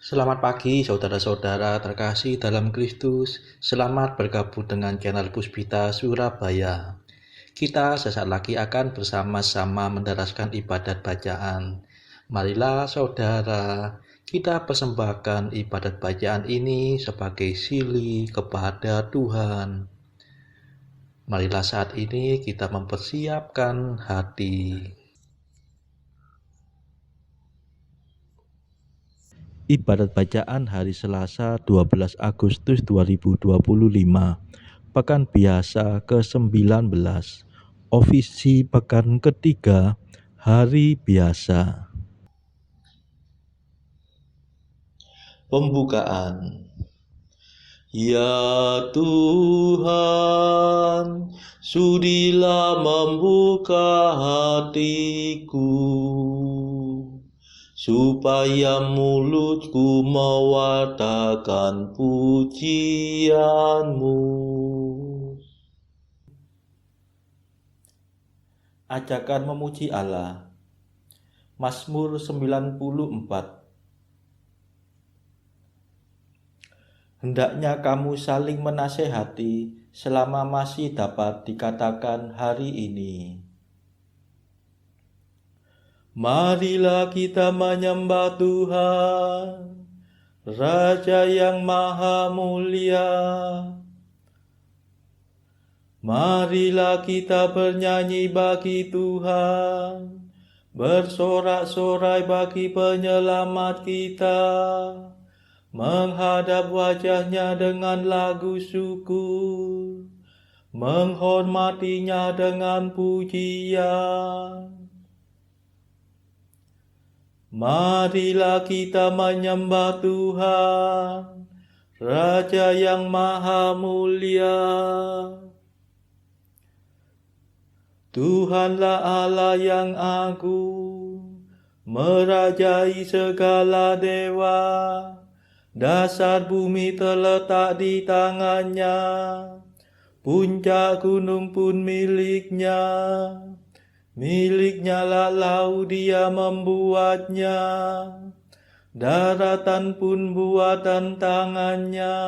Selamat pagi saudara-saudara terkasih dalam Kristus. Selamat bergabung dengan channel Puspita Surabaya. Kita sesaat lagi akan bersama-sama menderaskan ibadat bacaan. Marilah saudara, kita persembahkan ibadat bacaan ini sebagai sili kepada Tuhan. Marilah saat ini kita mempersiapkan hati. Ibadat bacaan hari Selasa 12 Agustus 2025, Pekan Biasa ke-19, Ofisi Pekan ketiga, Hari Biasa. Pembukaan. Ya Tuhan, sudilah membuka hatiku, supaya mulutku mewartakan pujian-Mu. Ajakan memuji Allah. Mazmur 94. Hendaknya kamu saling menasehati selama masih dapat dikatakan hari ini. Marilah kita menyembah Tuhan, Raja yang Maha Mulia. Marilah kita bernyanyi bagi Tuhan, bersorak-sorai bagi penyelamat kita, menghadap wajahnya dengan lagu syukur, menghormatinya dengan pujian. Marilah kita menyembah Tuhan, Raja yang Maha Mulia. Tuhanlah Allah yang agung, merajai segala dewa. Dasar bumi terletak di tangannya, puncak gunung pun miliknya. Miliknya lah laut dia membuatnya, daratan pun buatan tangannya.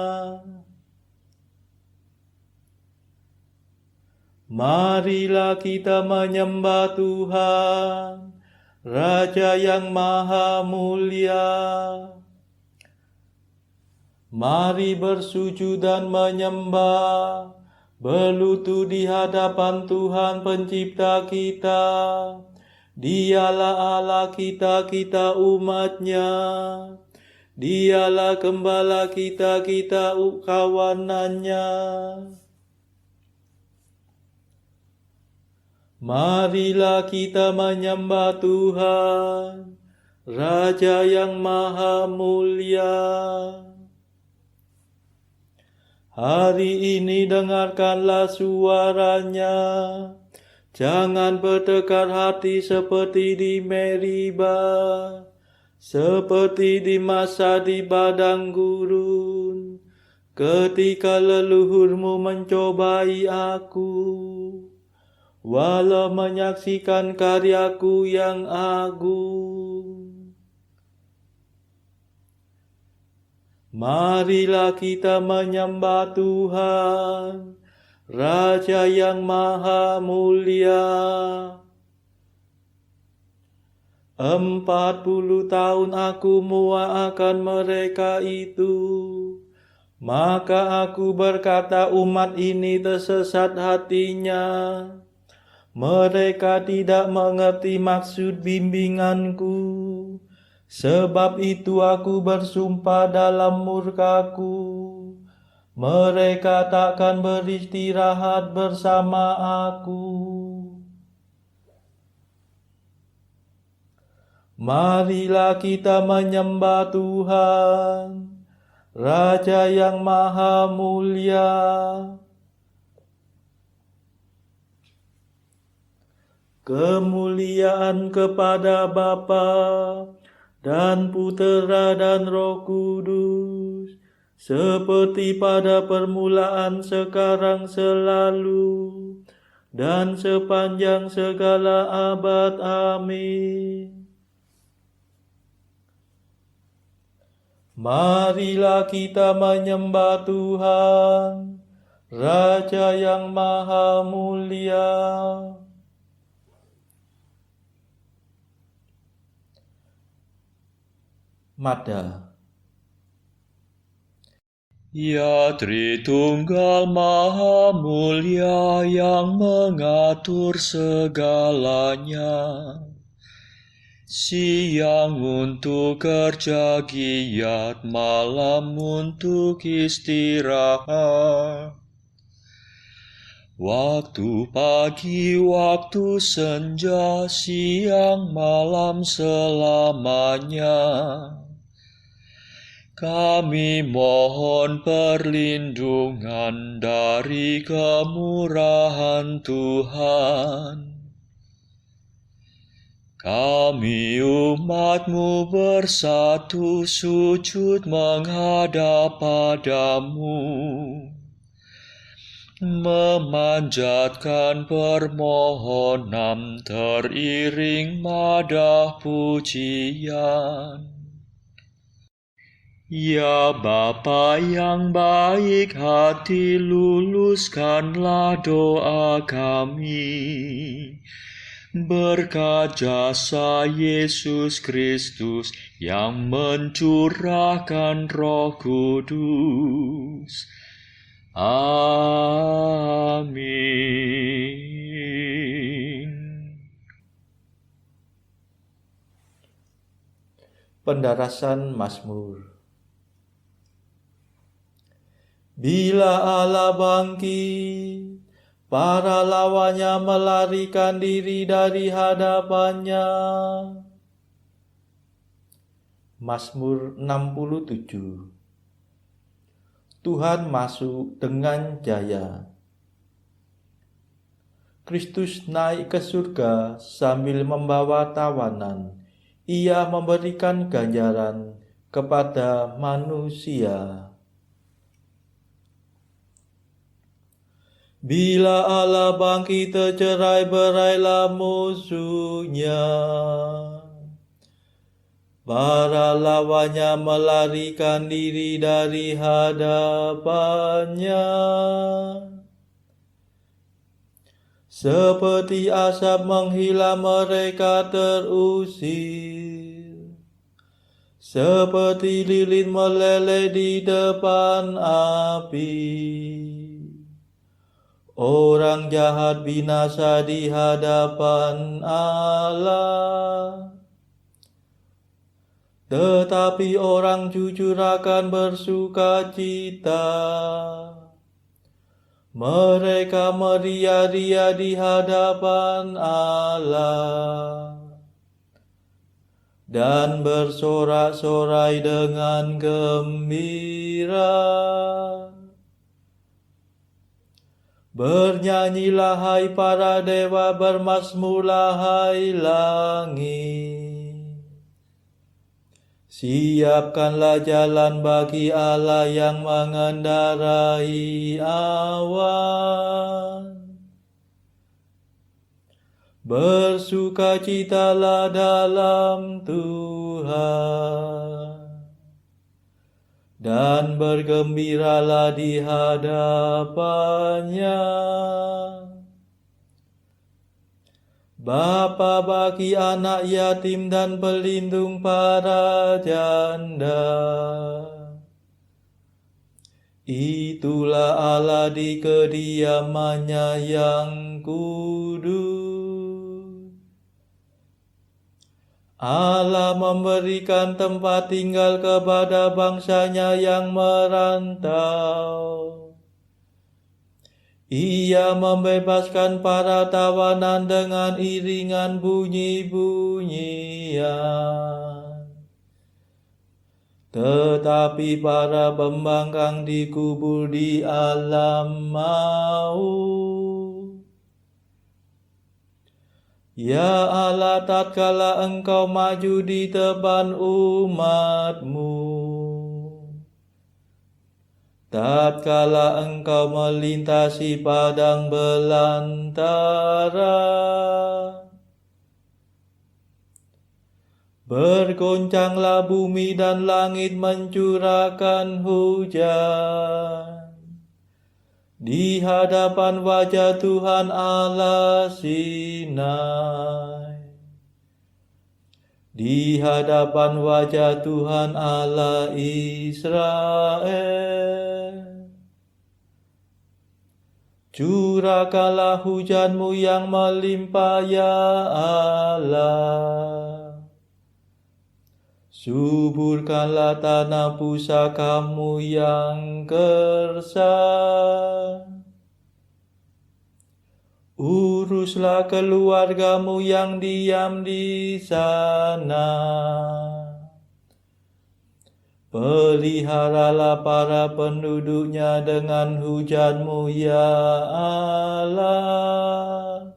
Marilah kita menyembah Tuhan, Raja yang Maha Mulia. Mari bersujud dan menyembah, berlutut di hadapan Tuhan Pencipta kita. Dialah Allah kita, kita umat-Nya. Dialah Gembala kita, kita kawanan-Nya. Marilah kita menyembah Tuhan, Raja yang Maha Mulia. Hari ini dengarkanlah suaranya, jangan bertekar hati seperti di Meriba, seperti di masa di padang gurun, ketika leluhurmu mencobai aku, walau menyaksikan karyaku yang agung. Marilah kita menyembah Tuhan, Raja yang Maha Mulia. 40 tahun aku muak akan mereka itu, maka aku berkata umat ini tersesat hatinya. Mereka tidak mengerti maksud bimbinganku. Sebab itu aku bersumpah dalam murkaku, mereka takkan beristirahat bersama aku. Marilah kita menyembah Tuhan, Raja yang Maha Mulia. Kemuliaan kepada Bapa dan Putera dan Roh Kudus, seperti pada permulaan, sekarang, selalu, dan sepanjang segala abad. Amin. Marilah kita menyembah Tuhan, Raja yang Maha Mulia. Mada. Ya Tritunggal Maha Mulia yang mengatur segalanya, siang untuk kerja giat, malam untuk istirahat. Waktu pagi, waktu senja, siang malam selamanya. Kami mohon perlindungan dari kemurahan Tuhan. Kami umat-Mu bersatu sujud menghadap padamu, memanjatkan permohonan teriring madah pujian. Ya Bapa yang baik hati, luluskanlah doa kami. Berkat jasa Yesus Kristus yang mencurahkan Roh Kudus. Amin. Pendarasan Mazmur. Bila Allah bangkit, para lawannya melarikan diri dari hadapannya. Mazmur 67. Tuhan masuk dengan jaya. Kristus naik ke surga sambil membawa tawanan. Ia memberikan ganjaran kepada manusia. Bila Allah bangkit, tercerai-berailah musuhnya. Para lawannya melarikan diri dari hadapannya. Seperti asap menghilang mereka terusir. Seperti lilin meleleh di depan api. Orang jahat binasa di hadapan Allah, tetapi orang jujur akan bersukacita. Mereka meria-ria di hadapan Allah dan bersorak-sorai dengan gembira. Bernyanyilah hai para dewa, bermazmurlah hai langit. Siapkanlah jalan bagi Allah yang mengendarai awan. Bersukacitalah dalam Tuhan dan bergembiralah di hadapannya. Bapa bagi anak yatim dan pelindung para janda. Itulah Allah di kediamannya yang kudus. Allah memberikan tempat tinggal kepada bangsanya yang merantau. Ia membebaskan para tawanan dengan iringan bunyi-bunyian. Tetapi para pembangkang dikubur di alam maut. Ya Allah, tatkala Engkau maju di depan umat-Mu, tatkala Engkau melintasi padang belantara, Bergoncanglah bumi dan langit mencurahkan hujan di hadapan wajah Tuhan Allah Sinai. Di hadapan wajah Tuhan Allah Israel. Curahkanlah hujan-Mu yang melimpah ya Allah. Suburkanlah tanah pusaka-Mu yang gersang. Uruslah keluarga-Mu yang diam di sana. Peliharalah para penduduknya dengan hujan-Mu ya Allah.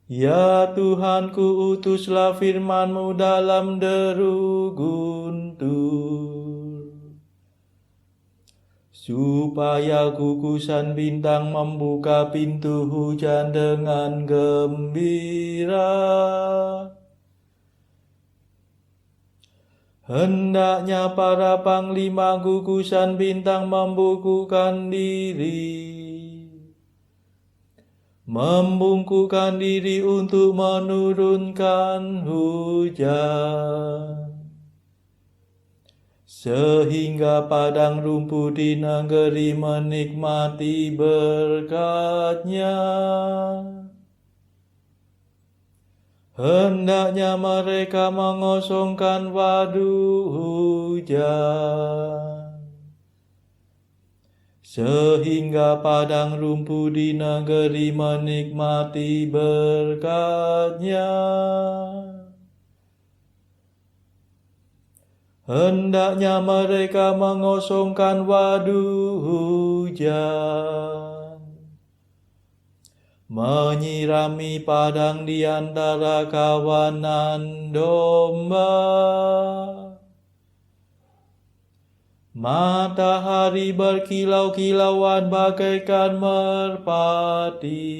Ya Tuhanku, utuslah firman-Mu dalam deru guntur, supaya gugusan bintang membuka pintu hujan dengan gembira. Hendaknya para panglima gugusan bintang membungkukkan diri untuk menurunkan hujan, sehingga padang rumput di negeri menikmati berkat-Nya. Hendaknya mereka mengosongkan waduk hujan, sehingga padang rumput di negeri menikmati berkat-Nya. Hendaknya mereka mengosongkan waduk hujan, menyirami padang di antara kawanan domba. Matahari berkilau-kilauan bagaikan merpati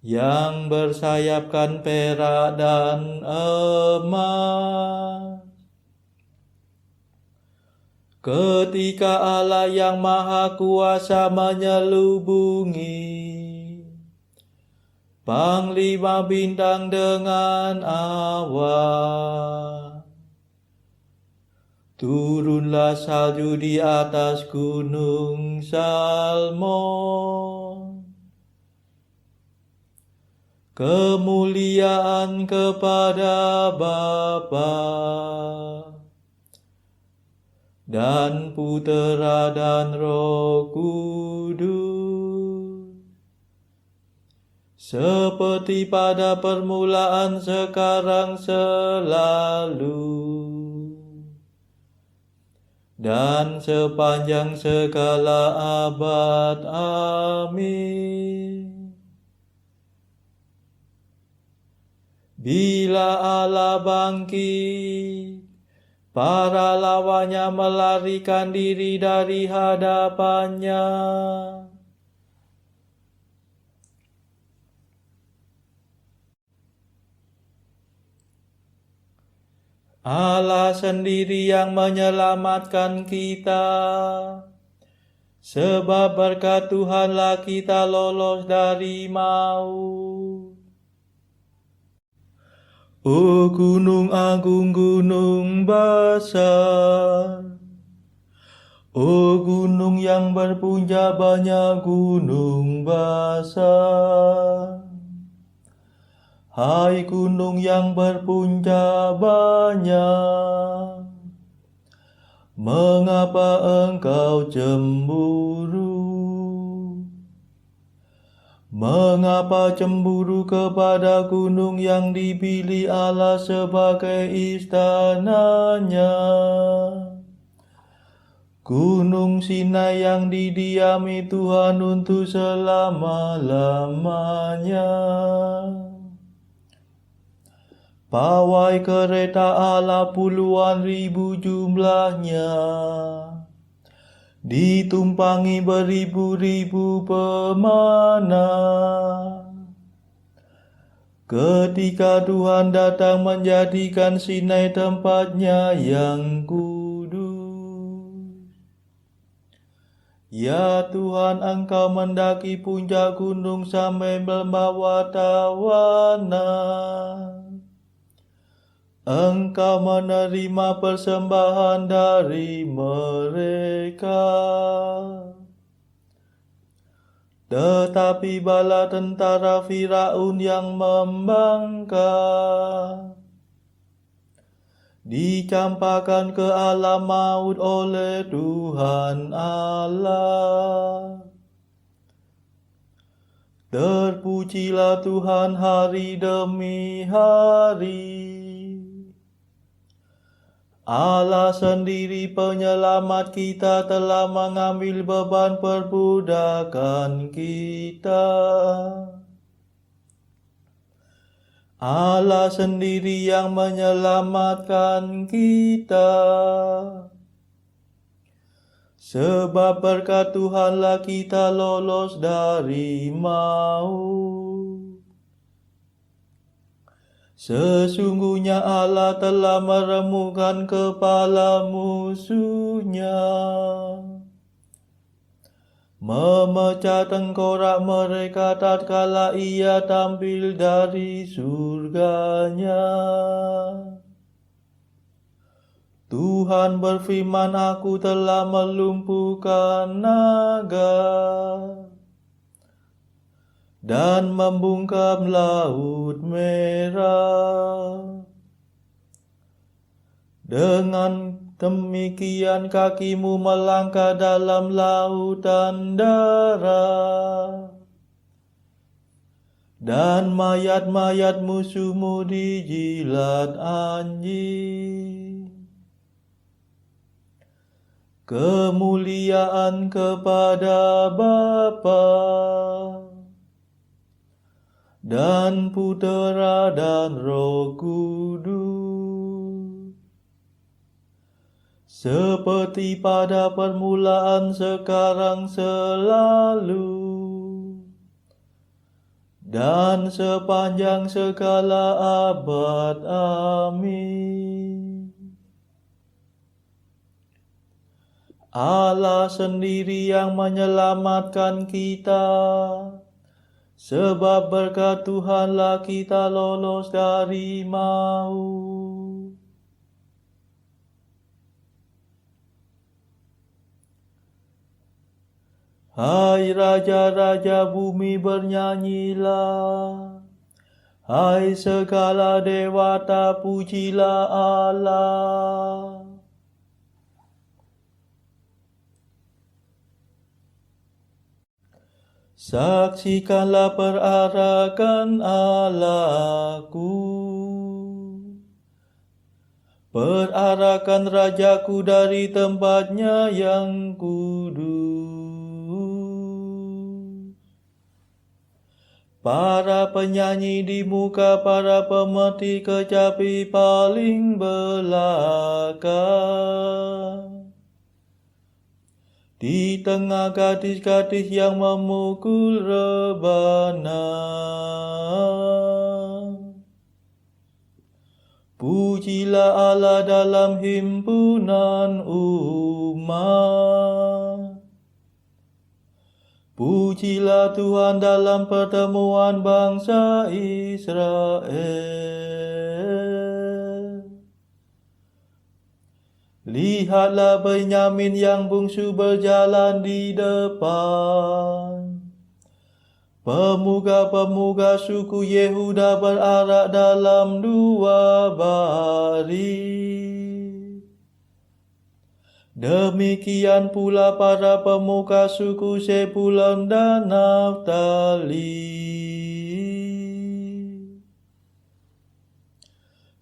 yang bersayapkan perak dan emas. Ketika Allah yang Maha Kuasa menyelubungi panglima bintang dengan awan, turunlah salju di atas gunung Salmon. Kemuliaan kepada Bapa dan Putera dan Roh Kudus, seperti pada permulaan, sekarang, selalu, dan sepanjang segala abad. Amin. Bila Allah bangkit, para lawannya melarikan diri dari hadapan-Nya. Allah sendiri yang menyelamatkan kita, sebab berkat Tuhanlah kita lolos dari maut. O gunung agung, gunung besar, o gunung yang berpuncak banyak, gunung besar. Hai gunung yang berpuncak banyak, mengapa engkau cemburu? Mengapa cemburu kepada gunung yang dipilih Allah sebagai istana-Nya? Gunung Sinai yang didiami Tuhan untuk selama-lamanya. Pawai kereta Allah puluhan ribu jumlahnya, ditumpangi beribu-ribu pemana. Ketika Tuhan datang menjadikan Sinai tempatnya yang kudus. Ya Tuhan, Engkau mendaki puncak gunung sampai membawa tawanan. Engkau menerima persembahan dari mereka. Tetapi bala tentara Firaun yang membangkang dicampakkan ke alam maut oleh Tuhan Allah. Terpujilah Tuhan hari demi hari. Allah sendiri penyelamat kita telah mengambil beban perbudakan kita. Allah sendiri yang menyelamatkan kita. Sebab berkat Tuhanlah kita lolos dari maut. Sesungguhnya Allah telah meremukkan kepala musuhnya, memecah tengkorak mereka tatkala ia tampil dari surganya. Tuhan berfirman, aku telah melumpuhkan naga dan membungkam laut merah. Dengan demikian kakimu melangkah dalam lautan darah, dan mayat-mayat musuhmu dijilat anjing. Kemuliaan kepada Bapa dan Putera dan Roh Kudus, seperti pada permulaan, sekarang, selalu, dan sepanjang segala abad. Amin. Allah sendiri yang menyelamatkan kita. Sebab berkat Tuhanlah kita lolos dari maut. Hai raja-raja bumi, bernyanyilah. Hai segala dewata, pujilah Allah. Saksikanlah perarakan Allahku, perarakan Rajaku dari tempatnya yang kudus. Para penyanyi di muka para pemerhati kecapi paling belakang. Di tengah gadis-gadis yang memukul rebana. Pujilah Allah dalam himpunan umat. Pujilah Tuhan dalam pertemuan bangsa Israel. Lihatlah Benyamin yang bungsu berjalan di depan. Pemuka-pemuka suku Yehuda berarak dalam dua baris. Demikian pula para pemuka suku Zebulon dan Naftali.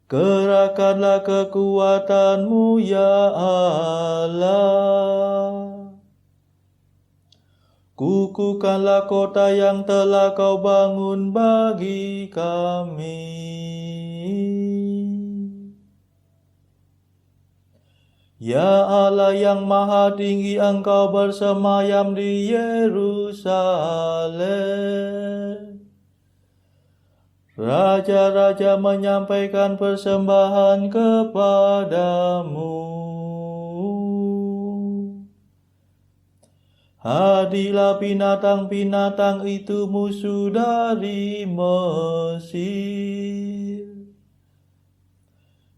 Kerahkanlah kekuatanmu, ya Allah. Kukuhkanlah kota yang telah kau bangun bagi kami. Ya Allah yang maha tinggi, Engkau bersemayam di Yerusalem. Raja-raja menyampaikan persembahan kepadamu. Hadirlah binatang-binatang itu musuh dari Mesir.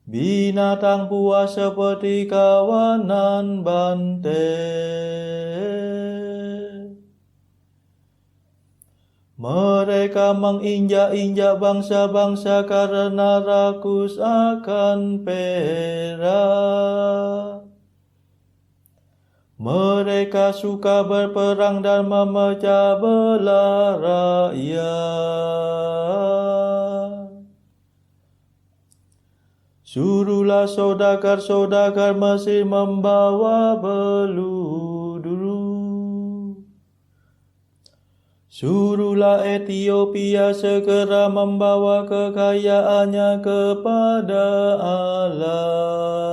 Binatang buas seperti kawanan banteng. Mereka menginjak-injak bangsa-bangsa karena rakus akan perak. Mereka suka berperang dan memecah belah rakyat. Suruhlah saudagar-saudagar Mesir membawa beludru. Suruhlah Ethiopia segera membawa kekayaannya kepada Allah.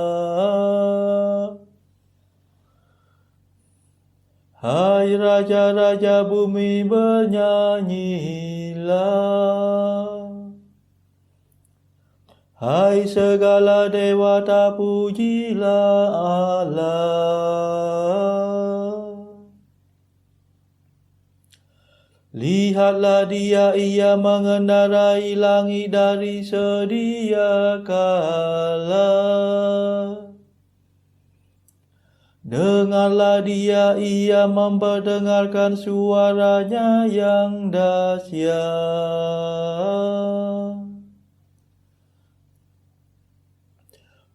Hai raja-raja bumi, bernyanyilah. Hai segala dewata, pujilah Allah. Lihatlah ia mengendarai langit dari sedia kala. Dengarlah ia memperdengarkan suaranya yang dahsyat.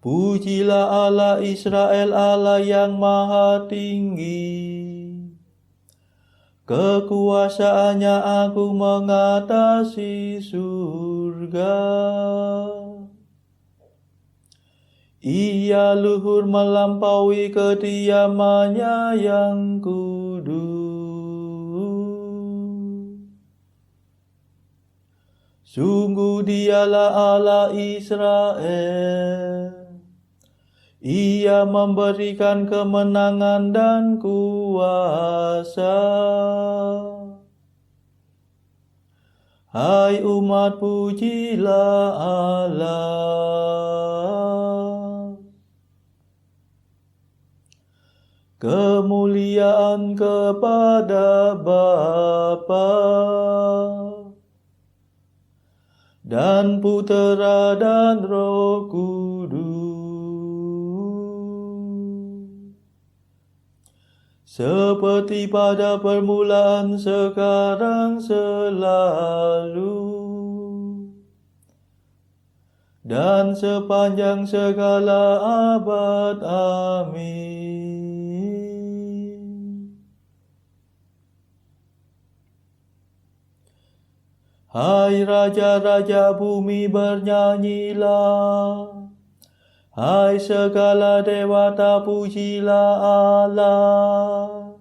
Pujilah Allah Israel, Allah yang maha tinggi. Kekuasaannya agung mengatasi surga. Ia luhur melampaui kediamannya yang kudus. Sungguh dialah Allah Israel. Ia memberikan kemenangan dan kuasa. Hai umat, pujilah Allah. Kemuliaan kepada Bapa dan Putera dan Roh Kudus, seperti pada permulaan, sekarang, selalu, dan sepanjang segala abad. Amin. Hai raja-raja bumi, bernyanyilah. Hai segala dewata, pujilah Allah.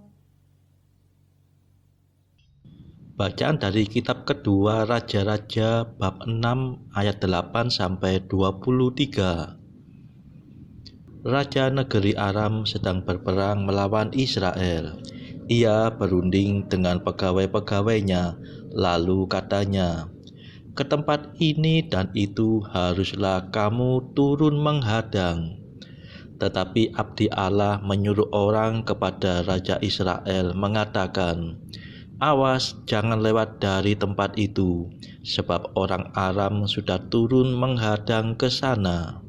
Bacaan dari kitab kedua Raja-Raja bab 6 ayat 8 sampai 23. Raja negeri Aram sedang berperang melawan Israel. Ia berunding dengan pegawai-pegawainya, lalu katanya, "Ke tempat ini dan itu haruslah kamu turun menghadang." Tetapi abdi Allah menyuruh orang kepada Raja Israel mengatakan, "Awas, jangan lewat dari tempat itu, sebab orang Aram sudah turun menghadang ke sana."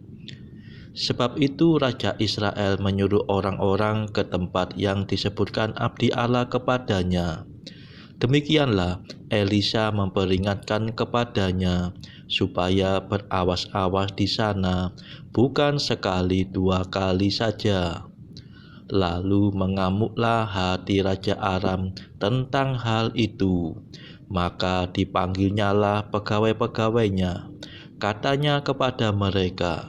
Sebab itu Raja Israel menyuruh orang-orang ke tempat yang disebutkan abdi Allah kepadanya. Demikianlah Elisa memperingatkan kepadanya supaya berawas-awas di sana, bukan sekali 2 kali saja. Lalu mengamuklah hati Raja Aram tentang hal itu. Maka dipanggilnyalah pegawai-pegawainya. Katanya kepada mereka,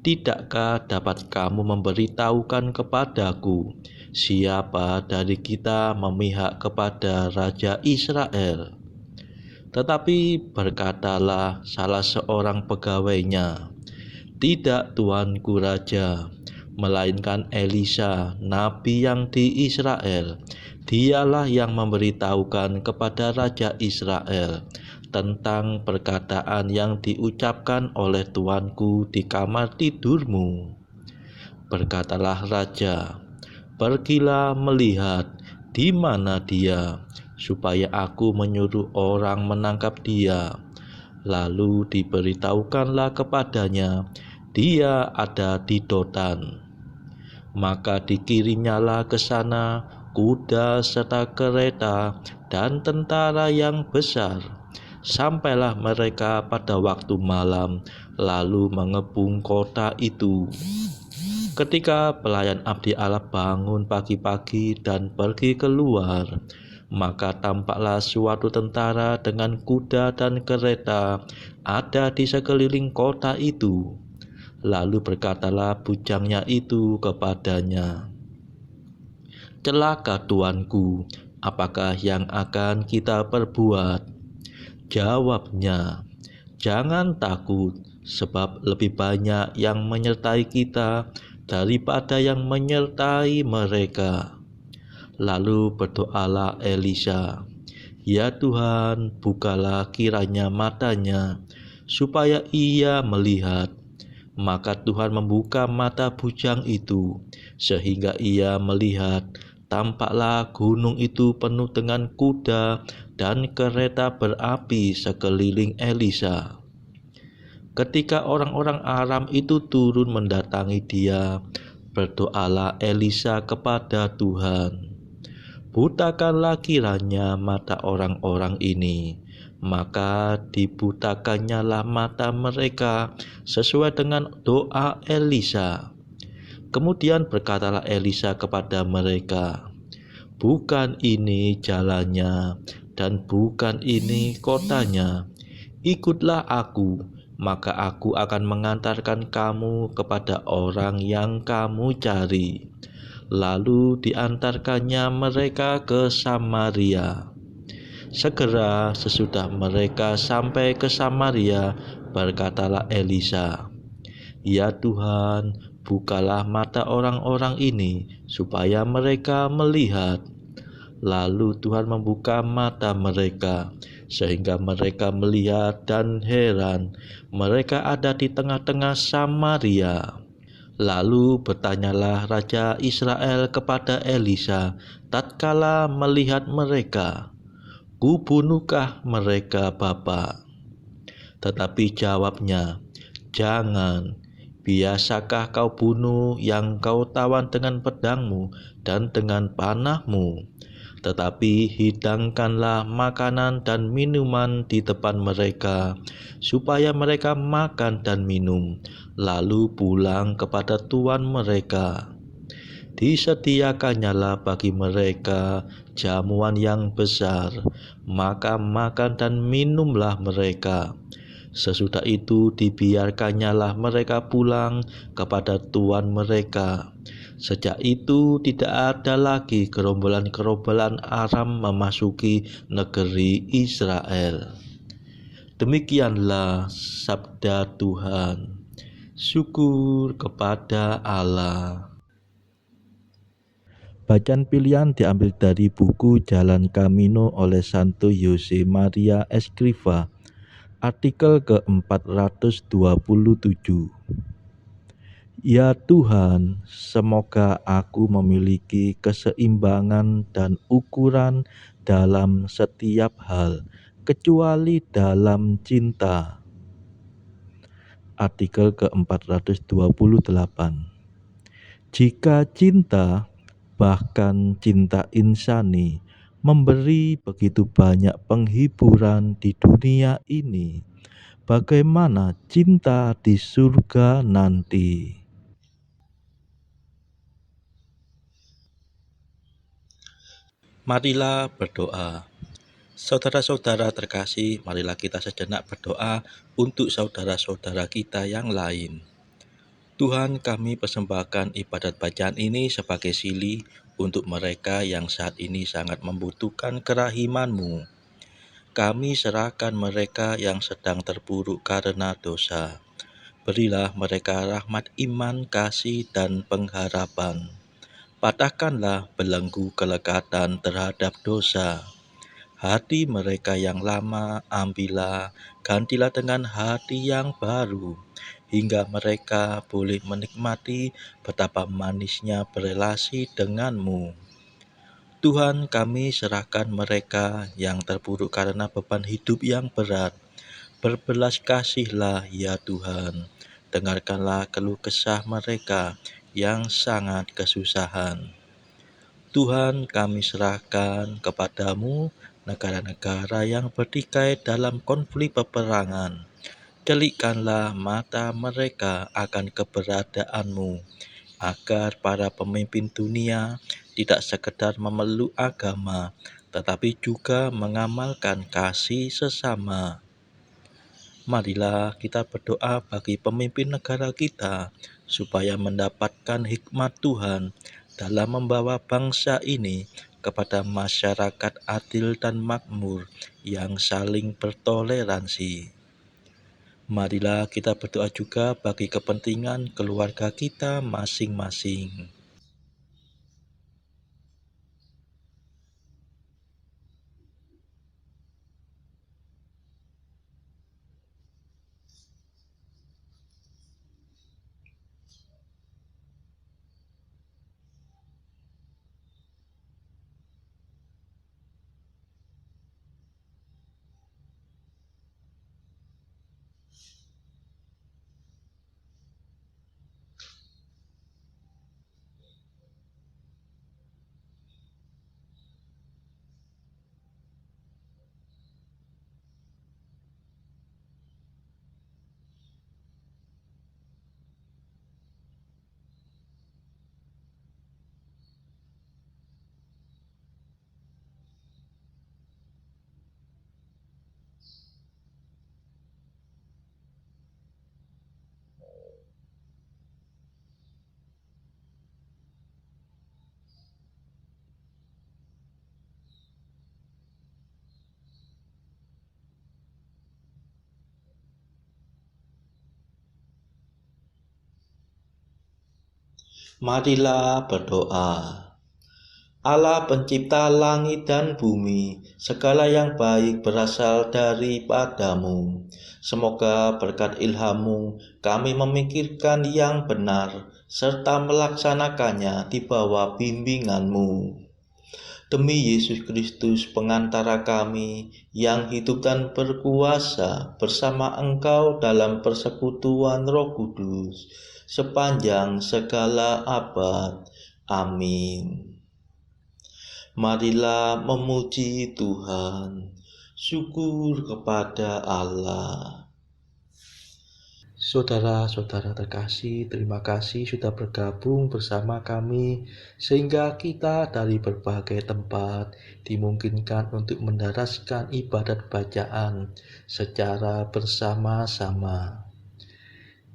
"Tidakkah dapat kamu memberitahukan kepadaku siapa dari kita memihak kepada Raja Israel?" Tetapi berkatalah salah seorang pegawainya, "Tidak, tuanku Raja, melainkan Elisa, nabi yang di Israel. Dialah yang memberitahukan kepada Raja Israel tentang perkataan yang diucapkan oleh tuanku di kamar tidurmu. Berkatalah raja, pergilah melihat di mana dia, supaya aku menyuruh orang menangkap dia. Lalu diberitahukanlah kepadanya, dia ada di Dotan. Maka dikirimnyalah ke sana kuda serta kereta dan tentara yang besar. Sampailah mereka pada waktu malam, lalu mengepung kota itu. Ketika pelayan abdi Allah bangun pagi-pagi dan pergi keluar, maka tampaklah suatu tentara dengan kuda dan kereta ada di sekeliling kota itu. Lalu berkatalah bujangnya itu kepadanya, celaka tuanku, apakah yang akan kita perbuat? Jawabnya, jangan takut, sebab lebih banyak yang menyertai kita daripada yang menyertai mereka. Lalu berdoalah Elisa, ya Tuhan, bukalah kiranya matanya, supaya ia melihat. Maka Tuhan membuka mata bujang itu, sehingga ia melihat. Tampaklah gunung itu penuh dengan kuda dan kereta berapi sekeliling Elisa. Ketika orang-orang Aram itu turun mendatangi dia, berdoalah Elisa kepada Tuhan, butakanlah kiranya mata orang-orang ini. Maka dibutakannya lah mata mereka sesuai dengan doa Elisa. Kemudian berkatalah Elisa kepada mereka, bukan ini jalannya dan bukan ini kotanya. Ikutlah aku, maka aku akan mengantarkan kamu kepada orang yang kamu cari. Lalu diantarkannya mereka ke Samaria. Segera sesudah mereka sampai ke Samaria, berkatalah Elisa, ya Tuhan, bukalah mata orang-orang ini, supaya mereka melihat. Lalu Tuhan membuka mata mereka, sehingga mereka melihat dan heran. Mereka ada di tengah-tengah Samaria. Lalu bertanyalah Raja Israel kepada Elisa, tatkala melihat mereka, kubunuhkah mereka, Bapa? Tetapi jawabnya, jangan. Biasakah kau bunuh yang kau tawan dengan pedangmu dan dengan panahmu? Tetapi hidangkanlah makanan dan minuman di depan mereka, supaya mereka makan dan minum, lalu pulang kepada tuan mereka. Disediakannyalah bagi mereka jamuan yang besar, maka makan dan minumlah mereka. Sesudah itu dibiarkannyalah mereka pulang kepada tuan mereka. Sejak itu tidak ada lagi gerombolan-gerombolan Aram memasuki negeri Israel. Demikianlah sabda Tuhan. Syukur kepada Allah. Bacaan pilihan diambil dari buku Jalan Camino oleh Santo Jose Maria Escrivá, artikel ke-427. Ya Tuhan, semoga aku memiliki keseimbangan dan ukuran dalam setiap hal, kecuali dalam cinta. Artikel ke-428. Jika cinta, bahkan cinta insani, memberi begitu banyak penghiburan di dunia ini, bagaimana cinta di surga nanti? Marilah berdoa. Saudara-saudara terkasih, marilah kita sejenak berdoa untuk saudara-saudara kita yang lain. Tuhan, kami persembahkan ibadat bacaan ini sebagai sili untuk mereka yang saat ini sangat membutuhkan kerahiman-Mu. Kami serahkan mereka yang sedang terpuruk karena dosa. Berilah mereka rahmat iman, kasih, dan pengharapan. Patahkanlah belenggu kelekatan terhadap dosa. Hati mereka yang lama ambillah, gantilah dengan hati yang baru, hingga mereka boleh menikmati betapa manisnya berelasi denganmu. Tuhan, kami serahkan mereka yang terpuruk karena beban hidup yang berat. Berbelas kasihlah ya Tuhan, dengarkanlah keluh kesah mereka yang sangat kesusahan. Tuhan, kami serahkan kepadamu negara-negara yang bertikai dalam konflik peperangan. Celikkanlah mata mereka akan keberadaanmu, agar para pemimpin dunia tidak sekedar memeluk agama, tetapi juga mengamalkan kasih sesama. Marilah kita berdoa bagi pemimpin negara kita, supaya mendapatkan hikmat Tuhan dalam membawa bangsa ini kepada masyarakat adil dan makmur yang saling bertoleransi. Marilah kita berdoa juga bagi kepentingan keluarga kita masing-masing. Marilah berdoa. Allah pencipta langit dan bumi, segala yang baik berasal daripadamu. Semoga berkat ilham-Mu kami memikirkan yang benar, serta melaksanakannya di bawah bimbingan-Mu. Demi Yesus Kristus pengantara kami, yang hidup dan berkuasa bersama Engkau dalam persekutuan Roh Kudus, sepanjang segala abad. Amin. Marilah memuji Tuhan. Syukur kepada Allah. Saudara-saudara terkasih, terima kasih sudah bergabung bersama kami, sehingga kita dari berbagai tempat dimungkinkan untuk mendaraskan ibadat bacaan secara bersama-sama.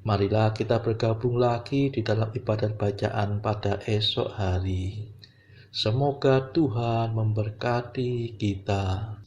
Marilah kita bergabung lagi di dalam ibadat bacaan pada esok hari. Semoga Tuhan memberkati kita.